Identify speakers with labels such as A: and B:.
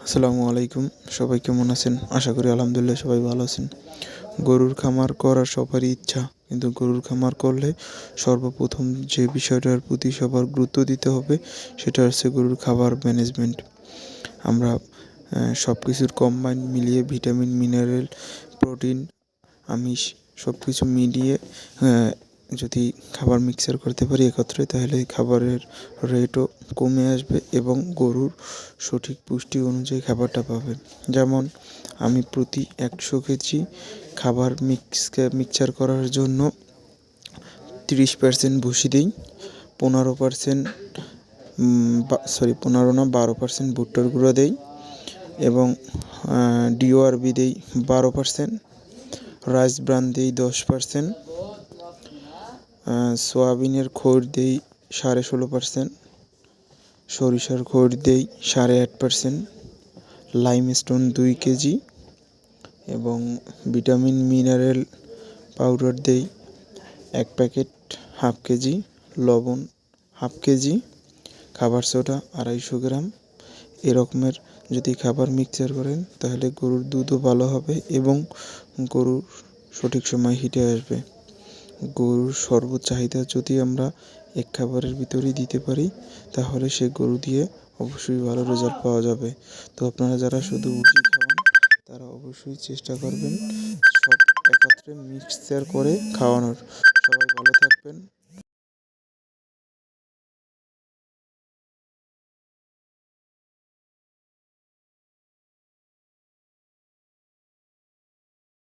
A: আসসালামু আলাইকুম। সবাই কেমন আছেন? আশা করি আলহামদুলিল্লাহ সবাই ভালো আছেন। গরুর খামার করার সবারই ইচ্ছা, কিন্তু গরুর খামার করলে সর্বপ্রথম যে বিষয়টার প্রতি সবার গুরুত্ব দিতে হবে সেটা হচ্ছে গরুর খাবার ম্যানেজমেন্ট। আমরা সব কিছুর কম্বাইন মিলিয়ে ভিটামিন, মিনারেল, প্রোটিন, আমিষ সব কিছু মিলিয়ে যদি খাবার মিক্সচার করতে পারি একত্রে, তাহলে খাবারের রেটও কমে আসবে এবং গরুর সঠিক পুষ্টি অনুযায়ী খাবারটা পাবে। যেমন আমি প্রতি 100 কেজি খাবার মিক্সচার করার জন্য 30% ভুসি দিই, 15% 12% ভুট্টার গুঁড়ো দেই এবং ডিওআরবি দেই 12%, রাইস ব্রান দিই 10%, সয়াবিনের খৈর দিই 16.5%, সরিষার খৈর দিই 8.5%, লাইমস্টোন 2 কেজি এবং ভিটামিন মিনারেল পাউডার দিই 1 প্যাকেট, 1/2 কেজি, লবণ 1/2 কেজি, খাবার সোডা 250 গ্রাম। এরকমের যদি খাবার মিক্সচার করেন তাহলে গরুর দুধও ভালো হবে এবং গরুর সঠিক সময় হিটে আসবে। গরুর সর্বচাহিদা যদি আমরা এক খাবারের ভিতরেই দিতে পারি তাহলে সে গরু দিয়ে অবশ্যই ভালো রেজাল্ট পাওয়া যাবে। তো আপনারা যারা শুধু ভুসি খাওয়ান তারা অবশ্যই চেষ্টা করবেন সব একত্রে মিক্সচার করে খাওয়ানোর। সবাই ভালো থাকবেন।